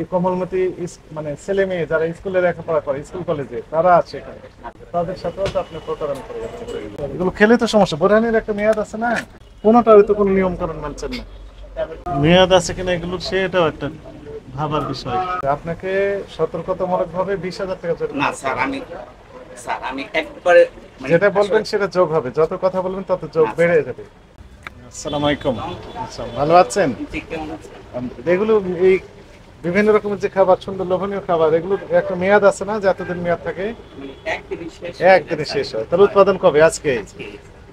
এই কমলমতি মানে ছেলে মেয়ে যারা স্কুলে লেখাপড়া করে, স্কুল কলেজে তারা আছে এখানে, তাদের সাথেও তো আপনি প্রতারণা করে যাচ্ছেন। এগুলো খেলে তো সমস্যা। বোরহানের একটা মেয়াদ আছে না, কোনোটারই তো কোনো নিয়ম কানুন মানছেন না। মেয়াদ আছে কিনা এগুলো সেটাও একটা ভাবার বিষয়। আপনাকে সতর্কতামূলক ভাবে 20,000 টাকা না জরিমানা স্যার, করতে আমি হবে। স্যার আমি একবারে মানে যেটা আসলে বলবেন সেটা যোগ হবে, যত কথা বলবেন তত যোগ না বেড়ে স্যার। যাবে। আসসালামু আলাইকুম। আচ্ছা, ভালো আছেন? ঠিক কেমন আছে? এগুলো এই বিভিন্ন রকমের যে খাবার, সুন্দর লোভনীয় খাবার, এগুলো একটা মেয়াদ আছে না, যে এতদিন মেয়াদ থাকে? মানে একদিনই শেষ হয়ে যায় একদিনে স্যার। শেষ হয়। তাহলে উৎপাদন কবে? আজকে? আজকে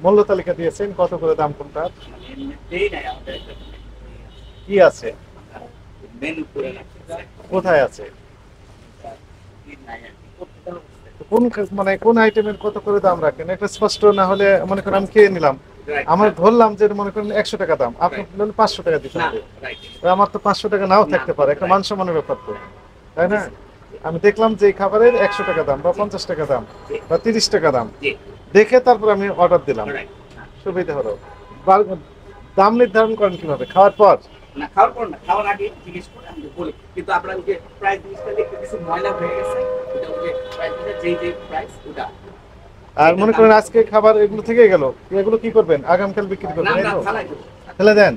মূল্য তালিকা দিয়েছেন কত করে, দাম কোনটা? মানে এমনিতেই নাই আমাদের একটা কি আছে? মেনু করে রাখছে স্যার। কোথায় আছে? কি নাই আর কি করতে হবে স্যার। তো কোন মানে কোন আইটেমের কত করে দাম রাখেন, একটা স্পষ্ট না হলে মনে করেন আমি খেয়ে নিলাম, রাইট আমার স্যার। ধরলাম যে মনে করেন 100 টাকা দাম, আপনি রাইট। বললেন 500 টাকা দিতে না হবে। রাইট। তো আমার তো 500 টাকা নাও না থাকতে পারে, একটা মান রাইট। সম্মানের ব্যাপার তো, তাই জি না? স্যার। আমি দেখলাম যে এই খাবারের 100 টাকা দাম বা জি 50 টাকা দাম জি বা 30 টাকা দাম, জি দেখে তারপর আমি অর্ডার দিলাম, রাইট। সুবিধা হলো। বা- দাম নির্ধারণ করেন কিভাবে, খাওয়ার পর? না খাওয়ার পর না, খাওয়ার আগে জিজ্ঞেস করে আমি বলি, কিন্তু আপনার ওই যে প্রাইস জিনিসটা দেখতে কিছু ময়লা হয়ে গেছে, ওটা ওই যে প্রাইস যেই যেই প্রাইস ওটা আর এটার মনে দাম করেন কত? আজকে খাবার এগুলো থেকে গেল, এগুলো কি করবেন, আগামকাল বিক্রি না করবেন, এই আমরা তো? ফালাই দেবো। ফেলে দেন?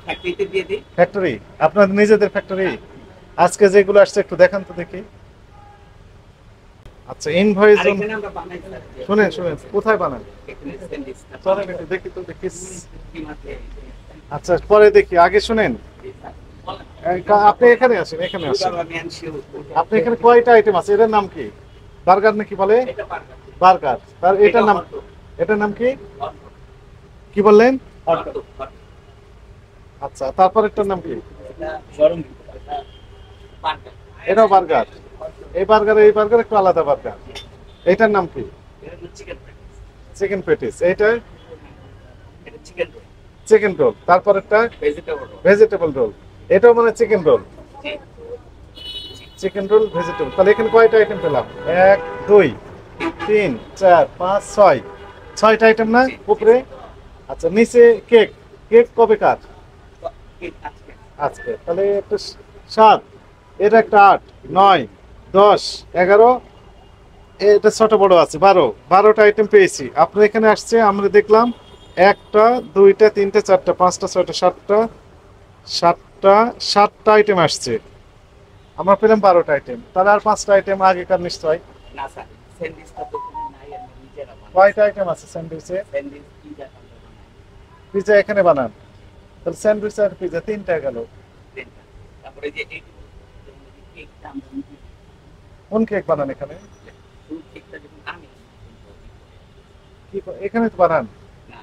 ফ্যাক্টরিতে দিয়ে দিই। ফ্যাক্টরি? আপনার নিজেদের ফ্যাক্টরি? আজকে যেগুলো আসছে একটু দেখান তো দেখি। আচ্ছা, ইনভয়েস। আর এখানে আমরা বানাই স্যার, যে শুনেন শুনেন, কোথায় বানান? এখানে স্যান্ডউইচ চলেন একটু দেখি তো দেখি। কি মাঝে আচ্ছা, পরে দেখি, আগে শুনেন। বলেন। আপনি এখানে আসেন, এখানে আসেন। ওইভাবে আমি আনছি আপনি এখানে কয়টা আইটেম আছে, এটার নাম কি? বার্গার নাকি বলে? এটা বার্গার। বার্গার। তার এটা এটার নাম, হট ডগ। এটার নাম কি? হট কি বললেন? Hot dog. আচ্ছা, তারপরেরটার নাম কি? এটা গরম এটা বার্গার। এটাও বার্গার। এই বার্গার একটু আলাদা বার্গার। এটার নাম কি? এটা হচ্ছে চিকেন ফ্রাইড। Chicken patties. এইটা এটা চিকেন রোল। Chicken roll. তারপরেরটা ভেজিটেবল রোল। Vegetable roll. এটাও মানে চিকেন রোল। জি চিকেন রোল, ভেজিটেবল। তাহলে এখানে কয়টা আইটেম পেলাম? 1 2 3 4 5 6, 6টা আইটেম না জি উপরে? আচ্ছা, নিচে কেক। কেক কবেকার? আজকে আজকে। তাহলে একটা 7, এটা একটা 8 9 10 11, এটা ছোট বড় আছে 12টা আইটেম পেয়েছি। আপনার এখানে আসছে, আমরা দেখলাম 1টা 2টা 3টা 4টা 5টা 6টা 7টা 7টা আইটেম আসছে, আমরা পেলাম 12টা আইটেম। তাহলে আর 5টা আইটেম আগেকার নিশ্চয়। না স্যার, স্যান্ডউইচটা তো এখানে নাই, আমি নিজেরা বানাই। কয়টা আইটেম আছে স্যান্ডউইচে? স্যান্ডউইচ পিজা আমরা বানাই পিজা এখানে বানান? তাহলে স্যান্ডউইচ আর পিজা 3টা গেল। তিনটা। তারপরে যে এই কেকটা আমরা নিজে কোন কেক বানান এখানে? ফুল কেকটা যখন আমি এখানে তো বানান? না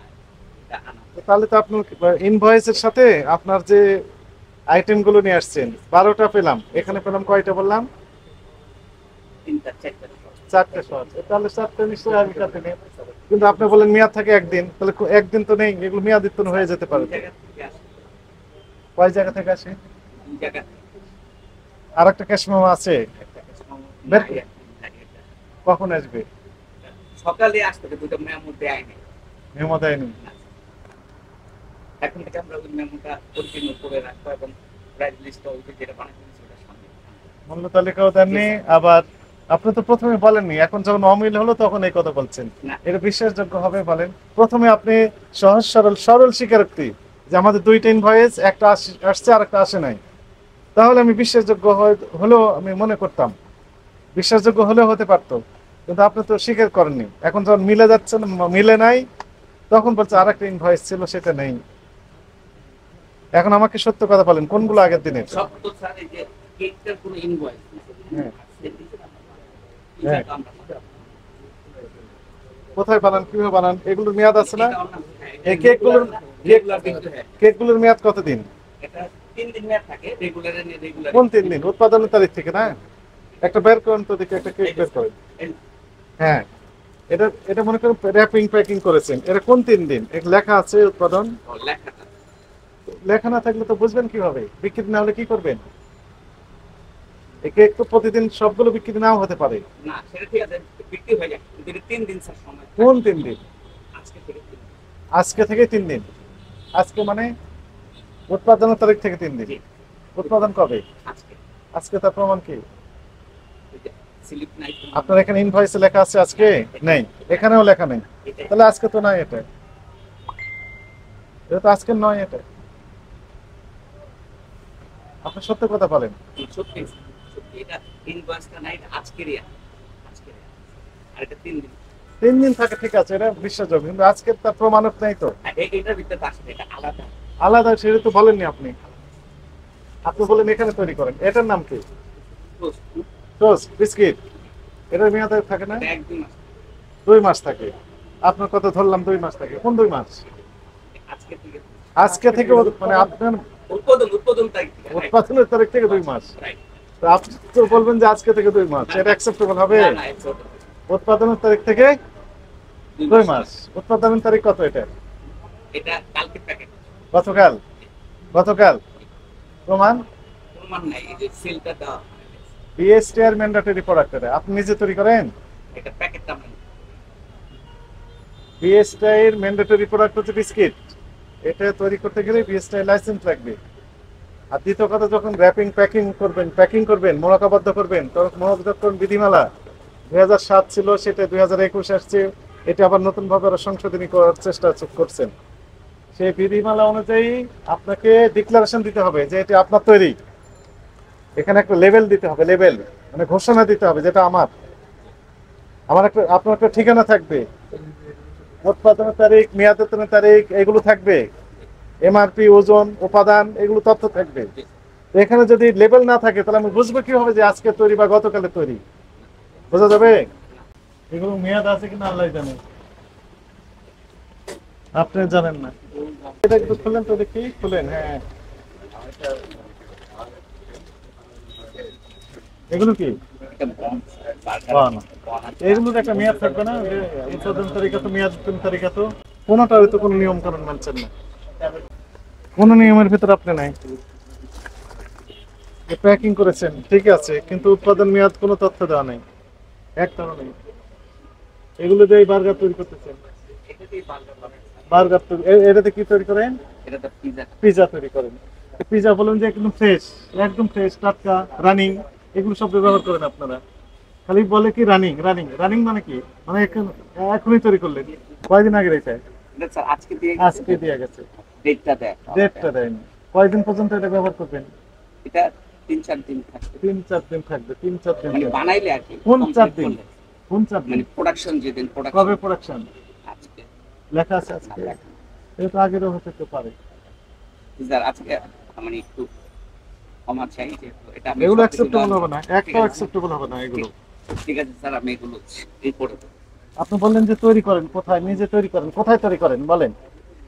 এটা আনা তো তাহলে তো আপনার ইনভয়েসের সাথে আপনার যে আইটেম গুলো নিয়ে আসছেন 12টা পেলাম, এখানে পেলাম কয়টা বললাম? তিনটা চারটা 4টে শট। তাহলে 4টে নিশ্চয়ই আগেকার দিনে। কিন্তু আপনি বলেন মেয়াদ থাকে একদিন, তাহলে একদিন তো নেই, এগুলো মেয়াদিত্ব হয়ে যেতে পারে দুই তো। জায়গা থেকে আসে। কয় জায়গা থেকে আসে? দুই জায়গা থেকে আর একটা ক্যাশ মেমো আছে? একটা কিছু বের নাই করুন। একদিন থাকে এটা। কখন আসবে? সকালে আসতে হবে, দুটো মেমো দেয় নাই। মেমো দেয়নি? এখন থেকে আমরা ওই মেমোটা কন্টিনিউ করে রাখবো এবং প্রাইস লিস্টটা ওই যে যেটা বানাই দিয়েছি ওটা সামনে মূল্য তালিকাও দেননি। আবার আপনি তো প্রথমে বলেননি, এখন যখন অমিল হলো তখন এই কথা বলছেন। না এটা বিশ্বাসযোগ্য হবে বলেন? প্রথমে আপনি সহজ সরল সরল স্বীকারোক্তি যে আমাদের 2টা ইনভয়েস, একটা আসছে আর একটা আসে নাই, তাহলে আমি বিশ্বাসযোগ্য হলেও আমি মনে করতাম, বিশ্বাসযোগ্য হলেও হতে পারতো। কিন্তু আপনি তো স্বীকার করেননি। এখন যখন মিলে যাচ্ছে না, মিলে নাই, তখন বলছে আর একটা ইনভয়েস ছিল সেটা নেই। এখন আমাকে সত্য কথা বলেন, কোনগুলো আগের দিনের? সব তো স্যার এই যে কেকটার কোনো ইনভয়েস হ্যাঁ। পিজা হ্যাঁ। তো আমরা বানাই। কোথায় বানান, কিভাবে বানান, এগুলোর মেয়াদ আছে না? এটা আমরা এই কেকগুলোর রেগুলার কিন্তু হ্যাঁ কেকগুলোর মেয়াদ কতদিন? এটা 3 দিন মেয়াদ থাকে, রেগুলার রেগুলার কোন 3 দিন? উৎপাদনের তারিখ থেকে না? একটা বের করেন তো দেখি, একটা কেক বের করেন। হ্যাঁ, এটা এটা মনে করেন র্যাপিং প্যাকিং করেছেন, এটা কোন 3 দিন? লেখা আছে উৎপাদন। লেখাটা লেখা না থাকলে তো বুঝবেন কিভাবে? বিক্রি না হলে কি করবেন? এই কেক তো প্রতিদিন সবগুলো বিক্রি নাও হতে পারে। না সেটা ঠিক আছে, বিক্রি হয়ে যায়, কিন্তু এটা 3 দিন স্যার সময় থাকে। কোন 3 দিন? আজকে থেকে 3 দিন। আজকে থেকে 3 দিন। আজকে মানে উৎপাদনের তারিখ থেকে 3 দিন। জি উৎপাদন কবে? আজকে আজকে তার প্রমাণ কি? স্লিপ নাই আপনার এখানে ইনভয়েসে লেখা আছে আজকে? নেই, এখানেও লেখা নেই। এটাই। তাহলে আজকে তো নাই, এটা এটা তো আজকের নয়। এটা আপনি সত্য কথা বলেন। সত্যি সত্যি এটা ইনভয়েসটা নাই, এটা আজকেরই আজকের, আর এটা 3 দিন। 3 দিন থাকে, ঠিক আছে, এটা বিশ্বাসযোগ্য, কিন্তু আজকে তার প্রমাণক নেই তো। আর এটার ভিতরে তো আসলে এটা আলাদা। আলাদা সেটা তো বলেননি আপনি। আপনি বলেন এখানে তৈরি করেন। এটার নাম কি? Toast, toast biscuit. এটার মেয়াদ থাকে না? এটা 1-2 মাস 2 মাস থাকে। আপনার কথা ধরলাম 2 মাস থাকে। কোন 2 মাস? আজকে থেকে। আজকে থেকে মানে আপনার উৎপাদন তারিখ থেকে, right? উৎপাদনের তারিখ থেকে 2 মাস। Right. তো আপনি তো বলবেন যে আজকে থেকে 2 মাস, এটা অ্যাকসেপ্টেবল হবে? না, না, it's okay. উৎপাদনের তারিখ থেকে 2 2 মাস। উৎপাদনের তারিখ কত এটা? এটা কালকে প্যাকেট। গতকাল। গতকাল প্রমাণ? প্রমাণ নাই, এই যে সেলটা দেওয়া বিএসটি এর ম্যান্ডেটরি প্রোডাক্ট। এটা আপনি নিজে তৈরি করেন? এটা প্যাকেটটা আমরা বিএসটি এর ম্যান্ডেটরি প্রোডাক্ট হচ্ছে বিস্কিট। এটা তৈরি করতে গেলে বিএসটি লাইসেন্স লাগবে। আর দ্বিতীয় কথা, যখন র্যাপিং প্যাকিং করবেন, মোড়কাবদ্ধ করবেন, তখন মোড়ককরণ বিধিমালা 2007 ছিল, সেটা 2021 আসছে। এটা আবার নতুন ভাবে আরো সংশোধনী করার চেষ্টা করছেন। সেই বিধিমালা অনুযায়ী আপনাকে ডিক্লারেশন দিতে হবে যে এটা আপনার তৈরি। এখানে একটা লেবেল দিতে হবে, লেবেল মানে ঘোষণা দিতে হবে যেটা আমার। আপনার একটা ঠিকানা থাকবে, উৎপাদনের তারিখ, মেয়াদোত্তরের তারিখ, এগুলো থাকবে, এমআরপি, ওজন, উপাদান, এগুলো তথ্য থাকবে। তো এখানে যদি লেবেল না থাকে তাহলে আমি বুঝবো কিভাবে যে আজকে তৈরি বা গতকালে তৈরি? বোঝা যাবে? এগুলো মেয়াদ আছে কিনা আল্লাহ জানে, আপনি জানেন না। এটা একটু খুলেন তো দেখি, খুলেন। হ্যাঁ, এগুলো কি? বাহ, এগুলোর একটা মেয়াদ থাকবে না? যে উৎপাদন তারিখ তো, মেয়াদ তারিখ তো, কোনোটার তো কোনো নিয়ম কানুন মানছেন না। কোন নিয়মের ভিতরে আপনি নাই। প্যাকিং করেছেন ঠিক আছে, কিন্তু উৎপাদন মেয়াদ কোনো তথ্য দেওয়া নেই, একটাও নেই। এগুলো দিয়ে বার্গার তৈরি করতেছেন। এটা দিয়ে বার্গার বানাই। বার্গার তৈরি, এটাতে কি তৈরি করেন? এটা তো পিজা। পিজা তৈরি করেন। পিজা বলেন যে একদম ফ্রেশ, টাটকা, রানিং, এগুলো সব ব্যবহার করেন আপনারা। খালি বলে কি রানিং রানিং রানিং, মানে কি? মানে এখনই তৈরি করলেন, কয়দিন আগে এটা? এটা স্যার আজকে দিয়ে আজকে দিয়ে গেছে, ডেটটা দেয়। ডেটটা দেয়নি। কয়দিন পর্যন্ত এটা ব্যবহার করবেন? এটা 3-4 দিন থাকবে। 3-4 দিন থাকবে। 3-4 দিন মানে বানাইলে আর কি। কোন 4 complete দিন? করলে। কোন 4 দিন? মানে প্রোডাকশন যেদিন প্রোডাকশন কবে প্রোডাকশন আজকে। লেখা আছে? আজকে। এটা তো আগেরও হতে পারে। স্যার আজকে মানে একটু কমা চাই, যে এটা আমি এগুলো সবকিছু অ্যাকসেপ্টেবল জানি। হবে না, ঠিক একটাও আছে। অ্যাকসেপ্টেবল হবে না এগুলো। ঠিক আছে স্যার, আমি এগুলো রিপোর্ট দেবো। আপনি বললেন যে তৈরি করেন কোথায়? নিজে তৈরি করেন কোথায়? তৈরি করেন বলেন,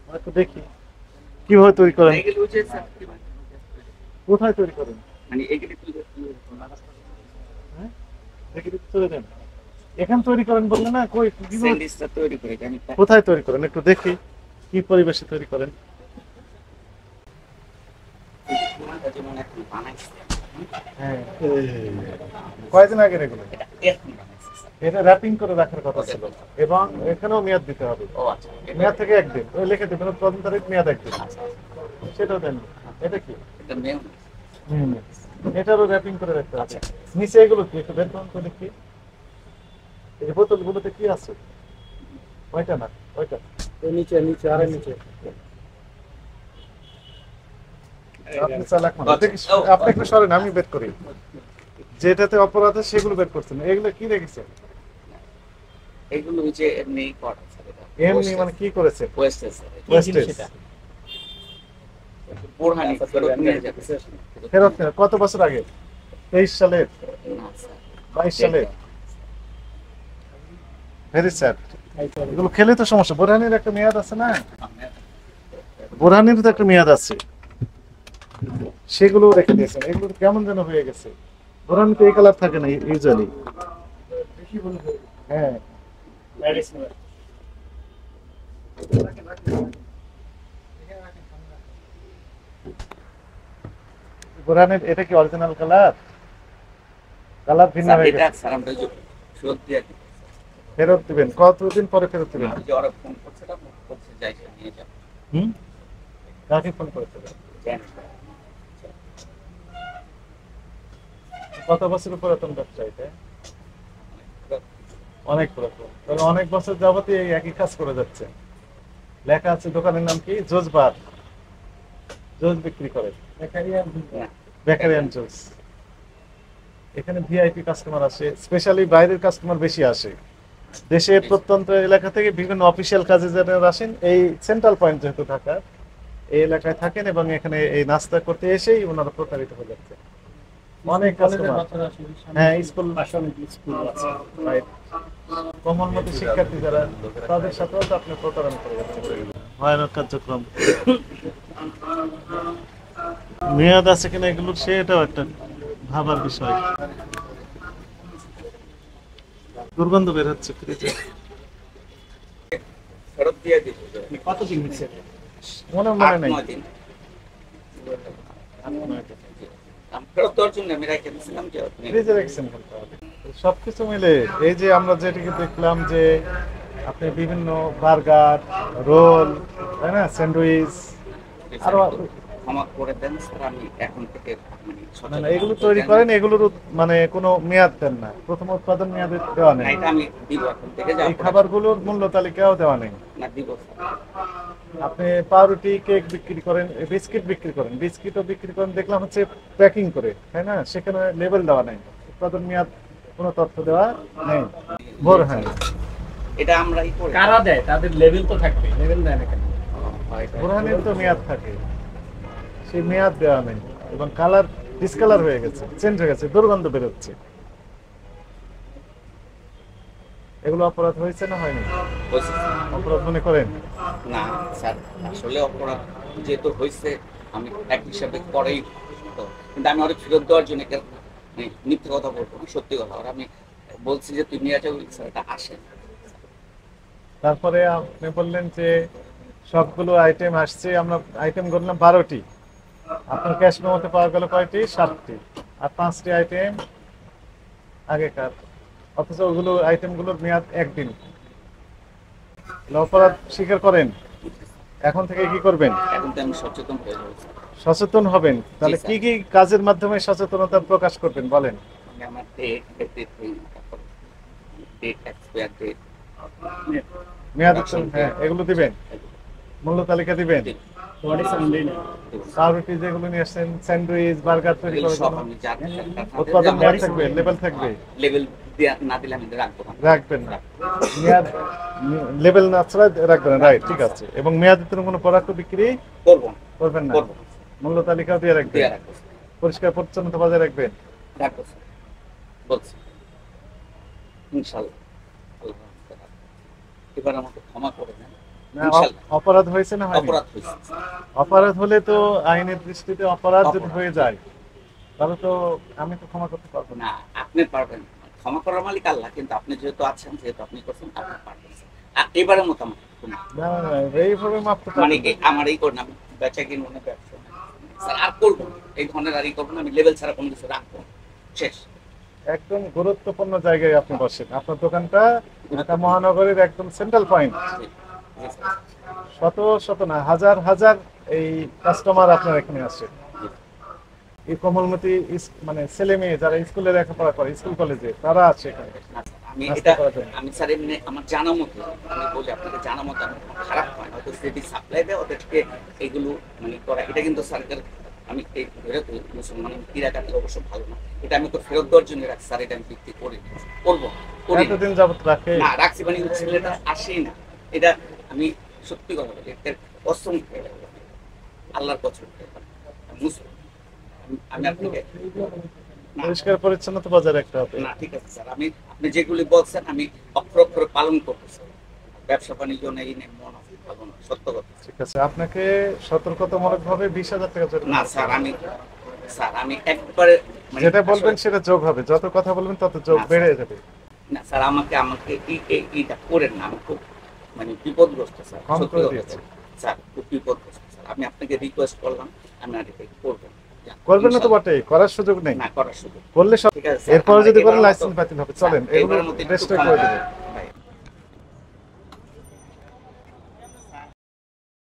আমরা একটু দেখি কিভাবে তৈরি করেন। এগুলো হচ্ছে স্যার কি মানে কোথায় তৈরি করেন? মানে এগুলো হ্যাঁ, দেখি একটু চলে যান। এখানে তৈরি করেন বললেন না, কই কিভাবে- স্যান্ডউইচটা তৈরি করে আমি কোথায় তৈরি করেন একটু দেখি, কি পরিবেশে তৈরি করেন? যেমন এখন বানাইছি। হ্যাঁ, কয়দিন আগে এগুলো? এটা এখন বানাইছি স্যার। এটা র্যাপিং করে রাখার কথা ছিল, এবং এখানেও মেয়াদ দিতে হবে। ও আচ্ছা, মেয়াদ থেকে 1 দিন, ওই লিখে দেবেন উৎপাদন তারিখ, মেয়াদ 1 দিন, সেটাও দেন। এটা কি? এটা মেন। এটারও র্যাপিং করে রাখতে হবে। নিচে এগুলো কি একটু বের করুন তো দেখি। এই বোতলগুলোতে কি আছে? ওইটা না, ওইটা নিচে নিচে আরে নিচে আপনি চালাক মানুষ। দেখি, আপনি একটু সরেন, আমি বের করি। যেটাতে অপরাধ আছে সেগুলো বের করছেন। এগুলো কি রেখেছেন? এগুলো হচ্ছে এমনি করা স্যার। এটা এমনি মানে কি করেছেন? Wastage sir. ওয়েস্টেজ। বোরহানি ফেরত নিয়ে যাবে। ফেরত নেন। কত বছর আগে? 23 সালের, না স্যার, 22 সালের? Very sad. এগুলো খেলে তো সমস্যা। বোরহানির একটা মেয়াদ আছে না? বোরহানির তো একটা মেয়াদ আছে, সেগুলো রেখে দিয়েছেন। এগুলো কেমন যেন হয়ে গেছে। বোরহানিতে এই কালার থাকে না ইউজুয়ালি। হ্যাঁ, বোরহানির এটা কি অরিজিনাল কালার? কালার ভিন্ন স্যার হয়ে এটা গেছে। স্যার আমরা যে ফেরত দিয়ে দিই। ফেরত দিবেন? কতদিন পরে ফেরত দিবেন? যে ওরা ফোন করছে না, ফোন করছে যাই সে নিয়ে যাবে। হুম, কাকে ফোন করেছিলেন? জানি না। কত বছরের পুরাতন ব্যবসা এটা? অনেক পুরাতন। তাহলে অনেক বছর যাবতই এই একই কাজ করে যাচ্ছে। লেখা আছে দোকানের নাম কি? জোজবার। জোজ বিক্রি করে, বেকারি অ্যান্ড জোজ। এখানে ভিআইপি কাস্টমার আসে, স্পেশালি বাইরের কাস্টমার বেশি আসে। দেশের প্রত্যন্ত এলাকা থেকে বিভিন্ন অফিসিয়াল কাজে যারা আসেন, এই সেন্ট্রাল পয়েন্ট যেহেতু ঢাকার, এই এলাকায় থাকেন এবং এখানে এই নাস্তা করতে এসেই ওনারা প্রতারিত হয়ে যাচ্ছে। অনেক কাস্টমার। হ্যাঁ, স্কুল আছে। রাইট। কমনমতি শিক্ষার্থী যারা, তাদের সাথেও তো আপনি প্রতারণা করে যাচ্ছেন। ভয়ানক কার্যক্রম। মেয়াদ আছে কিনা এগুলো সেটাও একটা ভাবার বিষয়। দুর্গন্ধ বের হচ্ছে ফ্রিজে। ফেরত দিয়ে দিই। কতদিন হচ্ছে? মনে নাই। 8-9 দিন। আমি ফেরত দেওয়ার জন্য আমি রেখে দিয়েছিলাম যে আপনি ফ্রিজে রাখছেন কেন তাহলে? সবকিছু মিলে এই যে আমরা যেটিকে দেখলাম যে আপনি বিভিন্ন বার্গার, রোল, তাই না, স্যান্ডউইচ, আরো ক্ষমা করে দেন স্যার, আমি এখন থেকে মানে না না, এগুলো তৈরি করেন, এগুলোর মানে কোনো মেয়াদ দেন না, প্রথম উৎপাদন মেয়াদ দেওয়া না, নেই। এটা আমি দিব এখন থেকে যা এই খাবারগুলোর মূল্য তালিকাও দেওয়া নেই। না দিব স্যার। আপনি পাউরুটি, কেক বিক্রি করেন, বিস্কিট বিক্রি করেন, বিস্কিটও বিক্রি করেন দেখলাম হচ্ছে প্যাকিং করে, তাই না, সেখানে লেবেল দেওয়া নেই, উৎপাদন মেয়াদ কোনো তথ্য দেওয়া নেই। হ্যাঁ, এটা আমরাই করি। কারা দেয়? তাদের লেভেল তো থাকবে, লেভেল দেয় না কেন? বোরহানের তো মেয়াদ থাকে, সেই মেয়াদ দেওয়া নেই এবং কালার ডিসকালার হয়ে গেছে, চেঞ্জ হয়ে গেছে, দুর্গন্ধ বেরোচ্ছে। এগুলো অপরাধ হয়েছে না হয়নি? হয়েছে স্যার। অপরাধ মনে করেন? না স্যার, আসলে অপরাধ যেহেতু হয়েছে আমি এক হিসাবে করেই তো, কিন্তু আমি ওরা ফেরত দেওয়ার জন্য মিথ্যে কথা বলবো না, সত্যি কথা। আর আমি বলছি যে তুই নিয়ে যাবি স্যার, এটা আসে। তারপরে আপনি বললেন যে সবগুলো আইটেম আসছে, আমরা আইটেম করলাম 12টি, আপনার ক্যাশ মেমোতে পাওয়া গেল কয়টি? 7টি, আর 5টি আইটেম আগেকার, অথচ ওগুলো আইটেমগুলোর মেয়াদ একদিন। অপরাধ স্বীকার করেন, এখন থেকে কি করবেন? এখন তো আমি সচেতন হয়ে যাবো স্যার। সচেতন হবেন। তাহলে স্যার। কি কি কাজের মাধ্যমে সচেতনতা প্রকাশ করবেন বলেন? মানে আমার date, everything, date, expire date, মেয়াদ হ্যাঁ, এগুলো দিবেন, মূল্য তালিকা দিবেন, বডি সাউন্ডই না। পাউরুটি যেগুলো নিয়ে আসছেন, স্যান্ডউইচ, বার্গার তৈরি এগুলো করার সব জন্য আমি জানি। উৎপাদন মেয়াদ থাকবে, লেবেল থাকবে, লেভেল না দিলে আমি রাখবো না। রাখবেন না, মেয়াদ লেবেল না ছাড়া রাখবেন না, রাইট, ঠিক আছে। এবং মেয়াদের কোনো প্রোডাক্ট বিক্রি করবো না, করবেন না, করবো না। মূল্য তালিকাও দিয়ে রাখবেন, দিয়ে রাখবো স্যার। পরিষ্কার পরিচ্ছন্নতা বজায় রাখবেন। রাখবো স্যার, বলছি ইনশাল্লাহ। আল্লাহ হাফেজ। এবার আমাকে ক্ষমা করে দেন। না, ইনশাল্লাহ। অপরাধ হয়েছে না হয়নি? অপরাধ হয়েছে। অপরাধ হলে তো আইনের দৃষ্টিতে অপরাধ যদি অপরাধ। হয়ে যায় তাহলে তো আমি তো ক্ষমা করতে পারবো না। না, আপনি পারবেন না। ক্ষমা করার মালিক আল্লাহ, কিন্তু আপনি যেহেতু আছেন, যেহেতু আপনি করছেন, আপনি পারবেন স্যার। আর এবারের মতো আমার ক্ষমা। না না, এইভাবে মাফ করতে মানে পারবেন না। আমার এই করেন, আমি বেচা কিন মনে ব্যবসা না। স্যার আর করবো না, এই ধরনের আর করবো না। আমি লেভেল ছাড়া কোনো কিছু রাখবো না। শেষ। একদম গুরুত্বপূর্ণ জায়গায় আপনি বসেন, আপনার দোকানটা ঢাকা মহানগরের একদম সেন্ট্রাল পয়েন্ট, জি, জি স্যার। শত শত না হাজার হাজার এই কাস্টমার আপনার এখানে আসে। জি। এই কোমলমতি মানে ছেলে মেয়ে যারা স্কুলে লেখাপড়া করে, স্কুল কলেজে, তারা আছে এখানে। না, স্যার, আমি নাস্তা এটা করার জন্য। আমি স্যার এমনি আমার জানা মতো, আমি বলি আপনাকে জানা মতো, আমি কোনো খারাপ হয় না, হয়তো যদি সাপ্লাই দেয় ওদেরকে এগুলো মানে করা, এটা কিন্তু সরকার, আমি এই ফেরত মুসলমান ক্রীড়াকারী অবশ্য ভালো না, এটা আমি তো ফেরত দেওয়ার জন্য রাখছি স্যার, এটা আমি বিক্রি করি করবো করি না। এতদিন যাবত রাখে। না রাখছি মানে ওই ছেলেটা আসেই না, এটা আমি সত্যি কথা বলি, এর কসম খেয়ে বলি, আল্লাহর কসম খেয়ে বলি, আমি মুসলিম। আমি আপনাকে না, পরিষ্কার পরিচ্ছন্নতা বজায় রাখতে হবে। না ঠিক আছে স্যার, আমি আপনি যেগুলি বলছেন আমি অক্ষর অক্ষরে পালন করতেছি। ব্যবসা বাণিজ্য নেই, নেই মন আছে, ভালো না, সত্য কথা। ঠিক আছে, আপনাকে সতর্কতামূলক ভাবে 20,000 টাকা জরিমানা না করতে স্যার, হবে। আমি একবারে মানে যেটা বলবেন আসলে- সেটা যোগ হবে, যত কথা বলবেন তত যোগ না, বেড়ে যাবে। না স্যার, আমাকে এইটা করেন না, আমি খুব মানে বিপদগ্রস্ত স্যার, কম সত্যি করে কথা দিয়েছি। বলছি। স্যার খুব বিপদগ্রস্ত স্যার, আমি আপনাকে রিকোয়েস্ট করলাম, আমি আর এটা করবেন করবেন না তো বটেই, করার সুযোগ নেই, না করার সুযোগ। করলে সব ঠিক আছে স্যার, এরপরে আমার যদি করেন এবারের লাইসেন্স মতো- বাতিল হবে। চলেন, স্যার, এগুলো এবারের মতো একটু রেজিস্টার ক্ষমা করে করে দেবেন। দেন।